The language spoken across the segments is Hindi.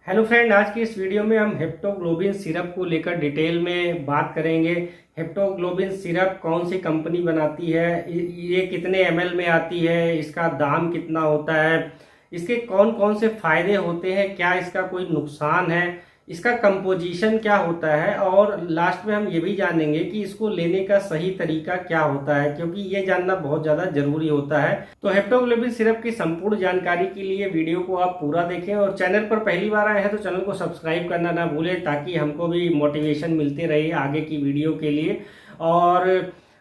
हेलो फ्रेंड, आज की इस वीडियो में हम हेप्टोग्लोबिन सिरप को लेकर डिटेल में बात करेंगे। हेप्टोग्लोबिन सिरप कौन सी कंपनी बनाती है, ये कितने एमएल में आती है, इसका दाम कितना होता है, इसके कौन कौन से फायदे होते हैं, क्या इसका कोई नुकसान है, इसका कंपोजिशन क्या होता है और लास्ट में हम ये भी जानेंगे कि इसको लेने का सही तरीका क्या होता है, क्योंकि ये जानना बहुत ज़्यादा जरूरी होता है। तो हेप्टोग्लोबिन सिरप की संपूर्ण जानकारी के लिए वीडियो को आप पूरा देखें और चैनल पर पहली बार आए हैं तो चैनल को सब्सक्राइब करना ना भूलें, ताकि हमको भी मोटिवेशन मिलते रहे आगे की वीडियो के लिए। और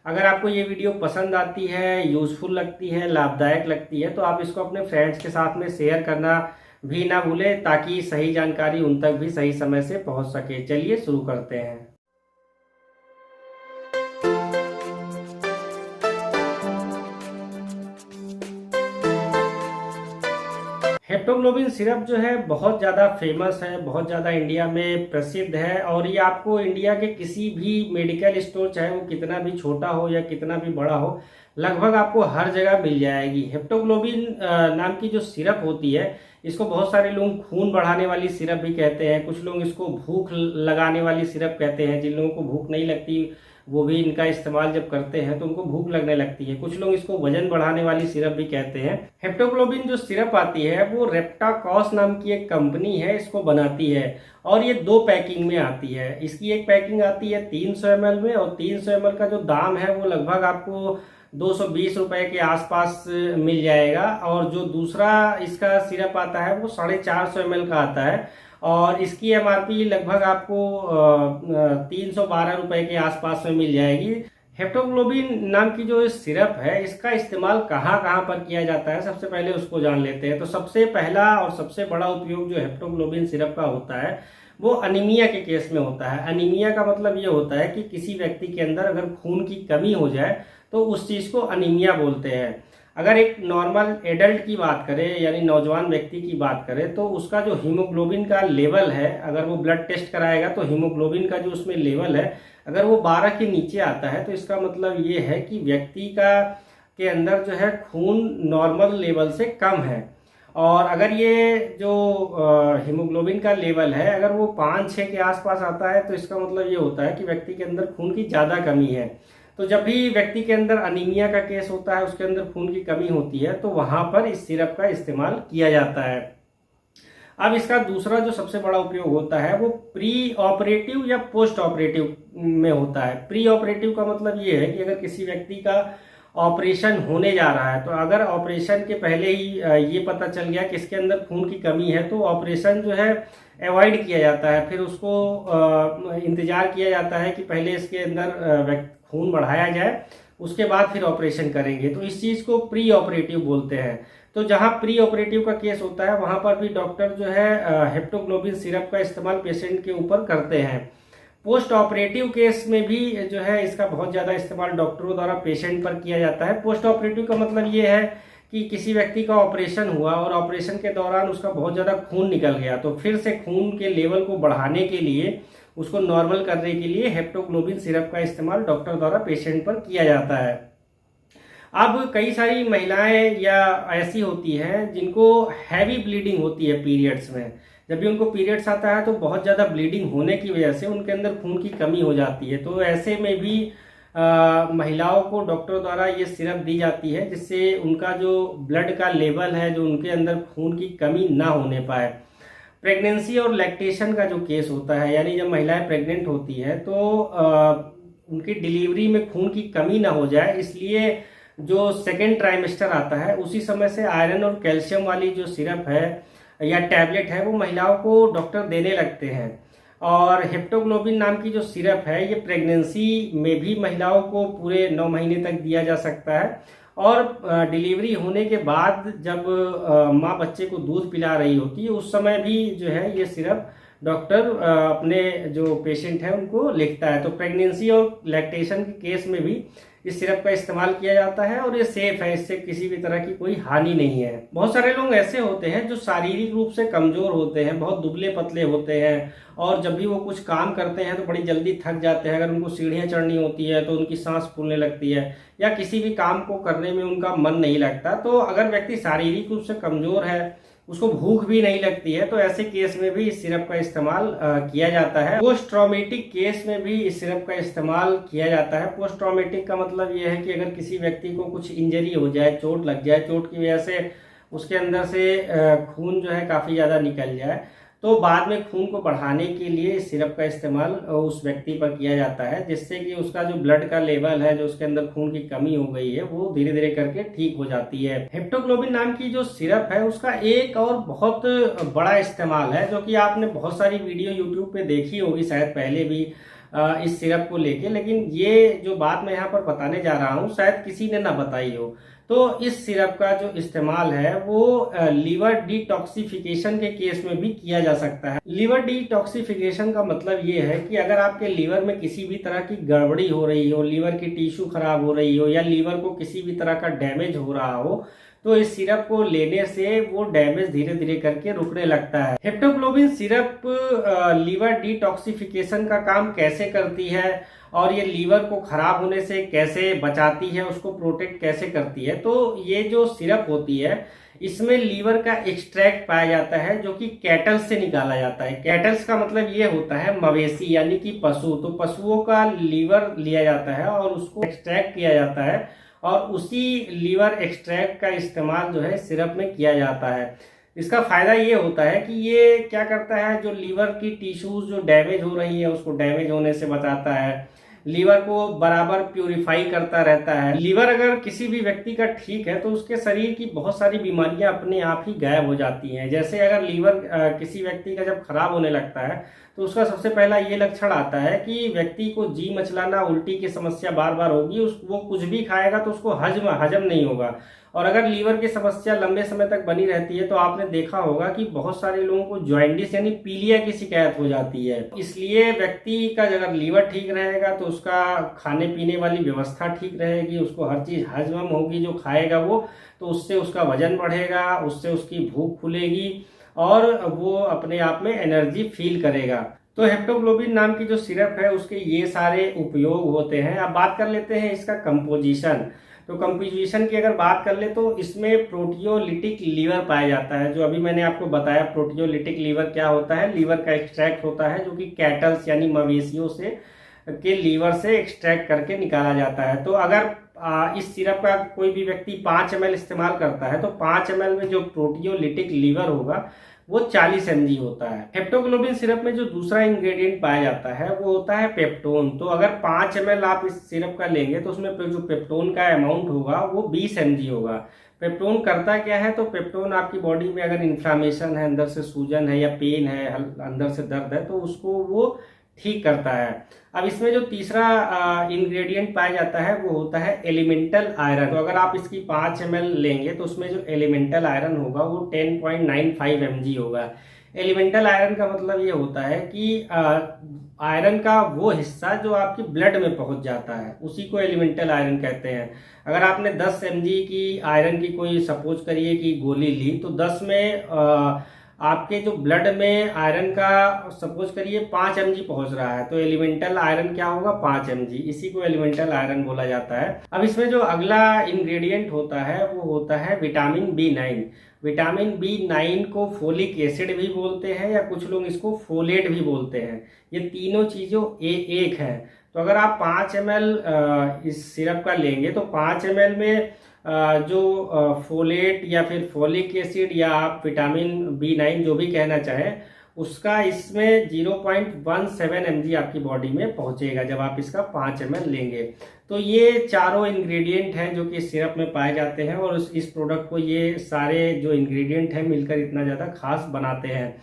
अगर आपको ये वीडियो पसंद आती है, यूज़फुल लगती है, लाभदायक लगती है, तो आप इसको अपने फ्रेंड्स के साथ में शेयर करना भी ना भूलें, ताकि सही जानकारी उन तक भी सही समय से पहुंच सके। चलिए शुरू करते हैं। हेप्टोग्लोबिन सिरप जो है बहुत ज़्यादा फेमस है, बहुत ज़्यादा इंडिया में प्रसिद्ध है और ये आपको इंडिया के किसी भी मेडिकल स्टोर, चाहे वो कितना भी छोटा हो या कितना भी बड़ा हो, लगभग आपको हर जगह मिल जाएगी। हेप्टोग्लोबिन नाम की जो सिरप होती है, इसको बहुत सारे लोग खून बढ़ाने वाली सिरप भी कहते हैं, कुछ लोग इसको भूख लगाने वाली सिरप कहते हैं। जिन लोगों को भूख नहीं लगती वो भी इनका इस्तेमाल जब करते हैं तो उनको भूख लगने लगती है। कुछ लोग इसको वजन बढ़ाने वाली सिरप भी कहते हैं। हेप्टोग्लोबिन जो सिरप आती है वो रेप्टाकॉस नाम की एक कंपनी है, इसको बनाती है और ये 2 पैकिंग में आती है। इसकी एक पैकिंग आती है 300 ml में और 300 ml का जो दाम है वो लगभग आपको 220 रुपए के आसपास मिल जाएगा। और जो दूसरा इसका सिरप आता है वो 450 ml का आता है और इसकी एमआरपी लगभग आपको 312 रुपए के आसपास में मिल जाएगी। हेप्टोग्लोबिन नाम की जो सिरप है, इसका इस्तेमाल कहाँ कहाँ पर किया जाता है, सबसे पहले उसको जान लेते हैं। तो सबसे पहला और सबसे बड़ा उपयोग जो हेप्टोग्लोबिन सिरप का होता है वो अनीमिया के केस में होता है। अनीमिया का मतलब ये होता है कि किसी व्यक्ति के अंदर अगर खून की कमी हो जाए तो उस चीज़ को अनीमिया बोलते हैं। अगर एक नॉर्मल एडल्ट की बात करें, यानी नौजवान व्यक्ति की बात करें, तो उसका जो हीमोग्लोबिन का लेवल है, अगर वो ब्लड टेस्ट कराएगा तो हीमोग्लोबिन का जो उसमें लेवल है अगर वो 12 के नीचे आता है तो इसका मतलब ये है कि व्यक्ति का के अंदर जो है खून नॉर्मल लेवल से कम है। और अगर ये जो हीमोग्लोबिन का लेवल है अगर वो 5-6 के आसपास आता है तो इसका मतलब ये होता है कि व्यक्ति के अंदर खून की ज़्यादा कमी है। तो जब भी व्यक्ति के अंदर अनीमिया का केस होता है, उसके अंदर खून की कमी होती है, तो वहां पर इस सिरप का इस्तेमाल किया जाता है। अब इसका दूसरा जो सबसे बड़ा उपयोग होता है वो प्री ऑपरेटिव या पोस्ट ऑपरेटिव में होता है। प्री ऑपरेटिव का मतलब ये है कि अगर किसी व्यक्ति का ऑपरेशन होने जा रहा है, तो अगर ऑपरेशन के पहले ही ये पता चल गया कि इसके अंदर खून की कमी है, तो ऑपरेशन जो है अवॉइड किया जाता है। फिर उसको इंतजार किया जाता है कि पहले इसके अंदर खून बढ़ाया जाए, उसके बाद फिर ऑपरेशन करेंगे। तो इस चीज़ को प्री ऑपरेटिव बोलते हैं। तो जहां प्री ऑपरेटिव का केस होता है वहां पर भी डॉक्टर जो है हेप्टोग्लोबिन सिरप का इस्तेमाल पेशेंट के ऊपर करते हैं। पोस्ट ऑपरेटिव केस में भी जो है इसका बहुत ज़्यादा इस्तेमाल डॉक्टरों द्वारा पेशेंट पर किया जाता है। पोस्ट ऑपरेटिव का मतलब ये है कि किसी व्यक्ति का ऑपरेशन हुआ और ऑपरेशन के दौरान उसका बहुत ज़्यादा खून निकल गया, तो फिर से खून के लेवल को बढ़ाने के लिए, उसको नॉर्मल करने के लिए हेप्टोग्लोबिन सिरप का इस्तेमाल डॉक्टर द्वारा पेशेंट पर किया जाता है। अब कई सारी महिलाएं या ऐसी होती हैं जिनको हैवी ब्लीडिंग होती है पीरियड्स में। जब भी उनको पीरियड्स आता है तो बहुत ज़्यादा ब्लीडिंग होने की वजह से उनके अंदर खून की कमी हो जाती है। तो ऐसे में भी महिलाओं को डॉक्टर द्वारा ये सिरप दी जाती है, जिससे उनका जो ब्लड का लेवल है, जो उनके अंदर खून की कमी ना होने पाए। प्रेगनेंसी और लैक्टेशन का जो केस होता है, यानी जब महिलाएं प्रेग्नेंट होती है तो उनकी डिलीवरी में खून की कमी ना हो जाए, इसलिए जो सेकेंड ट्राइमेस्टर आता है उसी समय से आयरन और कैल्शियम वाली जो सिरप है या टैबलेट है वो महिलाओं को डॉक्टर देने लगते हैं। और हेप्टोग्लोबिन नाम की जो सिरप है ये प्रेगनेंसी में भी महिलाओं को पूरे 9 महीने तक दिया जा सकता है। और डिलीवरी होने के बाद जब माँ बच्चे को दूध पिला रही होती है उस समय भी जो है ये सिरप डॉक्टर अपने जो पेशेंट है उनको लिखता है। तो प्रेगनेंसी और लैक्टेशन के केस में भी इस सिरप का इस्तेमाल किया जाता है और ये सेफ है, इससे किसी भी तरह की कोई हानि नहीं है। बहुत सारे लोग ऐसे होते हैं जो शारीरिक रूप से कमजोर होते हैं, बहुत दुबले पतले होते हैं और जब भी वो कुछ काम करते हैं तो बड़ी जल्दी थक जाते हैं। अगर उनको सीढ़ियाँ चढ़नी होती है तो उनकी सांस फूलने लगती है या किसी भी काम को करने में उनका मन नहीं लगता। तो अगर व्यक्ति शारीरिक रूप से कमजोर है, उसको भूख भी नहीं लगती है, तो ऐसे केस में भी इस सिरप का इस्तेमाल किया जाता है। पोस्ट ट्रॉमेटिक केस में भी इस सिरप का इस्तेमाल किया जाता है। पोस्ट ट्रॉमेटिक का मतलब ये है कि अगर किसी व्यक्ति को कुछ इंजरी हो जाए, चोट लग जाए, चोट की वजह से उसके अंदर से खून जो है काफ़ी ज़्यादा निकल जाए, तो बाद में खून को बढ़ाने के लिए इस सिरप का इस्तेमाल उस व्यक्ति पर किया जाता है, जिससे कि उसका जो ब्लड का लेवल है, जो उसके अंदर खून की कमी हो गई है, वो धीरे धीरे करके ठीक हो जाती है। हेप्टोग्लोबिन नाम की जो सिरप है उसका एक और बहुत बड़ा इस्तेमाल है, जो कि आपने बहुत सारी वीडियो यूट्यूब पे देखी होगी शायद पहले भी इस सिरप को लेके, लेकिन ये जो बात मैं यहाँ पर बताने जा रहा हूँ शायद किसी ने ना बताई हो। तो इस सिरप का जो इस्तेमाल है वो लीवर डिटॉक्सिफिकेशन के केस में भी किया जा सकता है। लीवर डिटॉक्सिफिकेशन का मतलब ये है कि अगर आपके लीवर में किसी भी तरह की गड़बड़ी हो रही हो, लीवर की टिश्यू खराब हो रही हो, या लीवर को किसी भी तरह का डैमेज हो रहा हो, तो इस सिरप को लेने से वो डैमेज धीरे धीरे करके रुकने लगता है। हेप्टोग्लोबिन सिरप लीवर डिटॉक्सिफिकेशन का काम कैसे करती है और ये लीवर को खराब होने से कैसे बचाती है, उसको प्रोटेक्ट कैसे करती है, तो ये जो सिरप होती है इसमें लीवर का एक्सट्रैक्ट पाया जाता है, जो कि कैटल्स से निकाला जाता है। कैटल्स का मतलब ये होता है मवेशी, यानी कि पशु। तो पशुओं का लीवर लिया जाता है और उसको एक्सट्रैक्ट किया जाता है, और उसी लीवर एक्सट्रैक्ट का इस्तेमाल जो है सिरप में किया जाता है। इसका फायदा ये होता है कि ये क्या करता है, जो लीवर की टिश्यूज जो डैमेज हो रही है उसको डैमेज होने से बचाता है, लीवर को बराबर प्यूरिफाई करता रहता है। लीवर अगर किसी भी व्यक्ति का ठीक है तो उसके शरीर की बहुत सारी बीमारियां अपने आप ही गायब हो जाती हैं। जैसे अगर लीवर किसी व्यक्ति का जब खराब होने लगता है तो उसका सबसे पहला ये लक्षण आता है कि व्यक्ति को जी मचलाना, उल्टी की समस्या बार बार होगी। वो कुछ भी खाएगा तो उसको हजम नहीं होगा। और अगर लीवर की समस्या लंबे समय तक बनी रहती है तो आपने देखा होगा कि बहुत सारे लोगों को जॉइंडिस यानी पीलिया की शिकायत हो जाती है। इसलिए व्यक्ति का अगर लीवर ठीक रहेगा तो उसका खाने पीने वाली व्यवस्था ठीक रहेगी, उसको हर चीज हजम होगी जो खाएगा वो, तो उससे उसका वजन बढ़ेगा, उससे उसकी भूख खुलेगी और वो अपने आप में एनर्जी फील करेगा। तो हेप्टोग्लोबिन नाम की जो सिरप है उसके ये सारे उपयोग होते हैं। अब बात कर लेते हैं इसका कंपोजिशन। तो कंपोजिशन की अगर बात कर ले तो इसमें प्रोटियोलिटिक लीवर पाया जाता है। जो अभी मैंने आपको बताया प्रोटियोलिटिक लीवर क्या होता है, लीवर का एक्सट्रैक्ट होता है जो कि कैटल्स यानी मवेशियों से के लीवर से एक्सट्रैक्ट करके निकाला जाता है। तो अगर इस सिरप का कोई भी व्यक्ति 5 ml इस्तेमाल करता है तो 5 ml में जो प्रोटियोलिटिक लीवर होगा वो 40 mg होता है। हेप्टोग्लोबिन सिरप में जो दूसरा इंग्रेडिएंट पाया जाता है वो होता है पेप्टोन। तो अगर 5 ml आप इस सिरप का लेंगे तो उसमें जो पेप्टोन का अमाउंट होगा वो 20 mg होगा। पेप्टोन करता क्या है, तो पेप्टोन आपकी बॉडी में अगर इन्फ्लामेशन है, अंदर से सूजन है या पेन है, अंदर से दर्द है, तो उसको वो ठीक करता है। अब इसमें जो तीसरा इंग्रेडिएंट पाया जाता है वो होता है एलिमेंटल आयरन। तो अगर आप इसकी 5 ml लेंगे तो उसमें जो एलिमेंटल आयरन होगा वो 10.95 mg होगा। एलिमेंटल आयरन का मतलब ये होता है कि आयरन का वो हिस्सा जो आपकी ब्लड में पहुंच जाता है उसी को एलिमेंटल आयरन कहते हैं। अगर आपने 10 mg की आयरन की कोई सपोज करिए कि गोली ली, तो 10 में आपके जो ब्लड में आयरन का सपोज करिए 5 mg पहुंच रहा है, तो एलिमेंटल आयरन क्या होगा 5 mg, इसी को एलिमेंटल आयरन बोला जाता है। अब इसमें जो अगला इंग्रेडिएंट होता है वो होता है विटामिन B9। विटामिन B9 को फोलिक एसिड भी बोलते हैं या कुछ लोग इसको फोलेट भी बोलते हैं। ये तीनों चीजों एक है। तो अगर आप 5 ml इस सिरप का लेंगे तो 5 ml में जो फोलेट या फिर फोलिक एसिड या आप विटामिन B9 जो भी कहना चाहें उसका इसमें 0.17 mg आपकी बॉडी में पहुंचेगा जब आप इसका 5 ml लेंगे। तो ये चारों इंग्रेडिएंट हैं जो कि सिरप में पाए जाते हैं और इस प्रोडक्ट को ये सारे जो इंग्रेडिएंट हैं मिलकर इतना ज़्यादा खास बनाते हैं।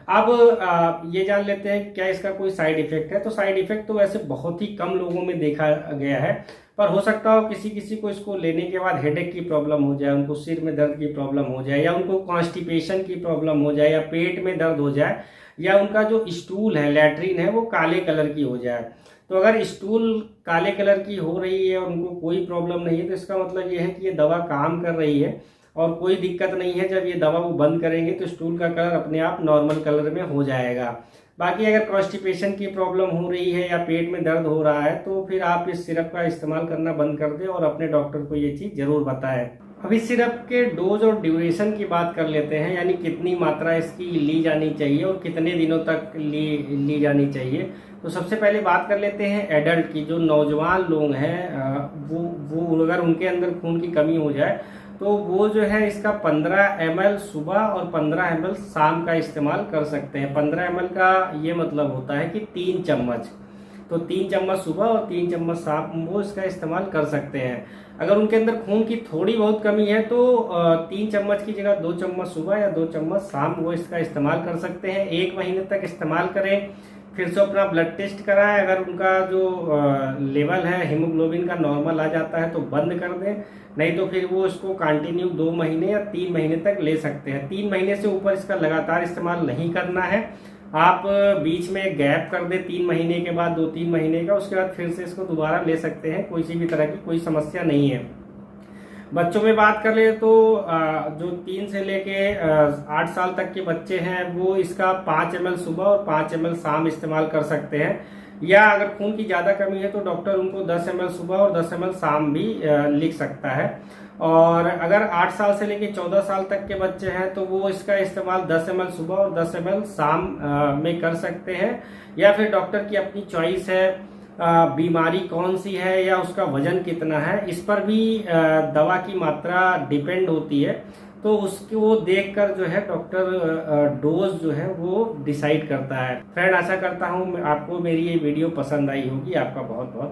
अब ये जान लेते हैं क्या इसका कोई साइड इफेक्ट है। तो साइड इफेक्ट तो वैसे बहुत ही कम लोगों में देखा गया है, पर हो सकता हो किसी किसी को इसको लेने के बाद हेडेक की प्रॉब्लम हो जाए, उनको सिर में दर्द की प्रॉब्लम हो जाए, या उनको कॉन्स्टिपेशन की प्रॉब्लम हो जाए, या पेट में दर्द हो जाए, या उनका जो स्टूल है, लैट्रिन है, वो काले कलर की हो जाए। तो अगर स्टूल काले कलर की हो रही है और उनको कोई प्रॉब्लम नहीं है तो इसका मतलब ये है कि ये दवा काम कर रही है और कोई दिक्कत नहीं है। जब ये दवा वो बंद करेंगे तो स्टूल का कलर अपने आप नॉर्मल कलर में हो जाएगा। बाकी अगर कॉन्स्टिपेशन की प्रॉब्लम हो रही है या पेट में दर्द हो रहा है तो फिर आप इस सिरप का इस्तेमाल करना बंद कर दें और अपने डॉक्टर को ये चीज़ जरूर बताएं। अभी सिरप के डोज और ड्यूरेशन की बात कर लेते हैं, यानी कितनी मात्रा इसकी ली जानी चाहिए और कितने दिनों तक ली जानी चाहिए। तो सबसे पहले बात कर लेते हैं एडल्ट की। जो नौजवान लोग हैं वो अगर उनके अंदर खून की कमी हो जाए तो वो जो है इसका 15 ml सुबह और 15 ml शाम का इस्तेमाल कर सकते हैं। 15 ml का ये मतलब होता है कि 3 चम्मच, तो 3 चम्मच सुबह और 3 चम्मच शाम वो इसका इस्तेमाल कर सकते हैं। अगर उनके अंदर खून की थोड़ी बहुत कमी है तो 3 चम्मच की जगह 2 चम्मच सुबह या 2 चम्मच शाम वो इसका इस्तेमाल कर सकते हैं। 1 महीने तक इस्तेमाल करें, फिर से अपना ब्लड टेस्ट कराएं। अगर उनका जो लेवल है हीमोग्लोबिन का नॉर्मल आ जाता है तो बंद कर दें, नहीं तो फिर वो इसको कंटिन्यू 2 महीने या 3 महीने तक ले सकते हैं। 3 महीने से ऊपर इसका लगातार इस्तेमाल नहीं करना है। आप बीच में गैप कर दें 3 महीने के बाद, 2-3 महीने का, उसके बाद फिर से इसको दोबारा ले सकते हैं। कोई सी भी तरह की कोई समस्या नहीं है। बच्चों में बात कर ले तो जो 3 से लेके 8 साल तक के बच्चे हैं वो इसका 5 ml सुबह और 5 ml शाम इस्तेमाल कर सकते हैं। या अगर खून की ज़्यादा कमी है तो डॉक्टर उनको 10 ml सुबह और 10 ml शाम भी लिख सकता है। और अगर 8 साल से लेके 14 साल तक के बच्चे हैं तो वो इसका इस्तेमाल 10 ml सुबह और 10 ml शाम में कर सकते हैं। या फिर डॉक्टर की अपनी चॉइस है, बीमारी कौन सी है या उसका वजन कितना है, इस पर भी दवा की मात्रा डिपेंड होती है। तो उसको देखकर जो है डॉक्टर डोज जो है वो डिसाइड करता है। फ्रेंड, आशा करता हूँ आपको मेरी ये वीडियो पसंद आई होगी। आपका बहुत बहुत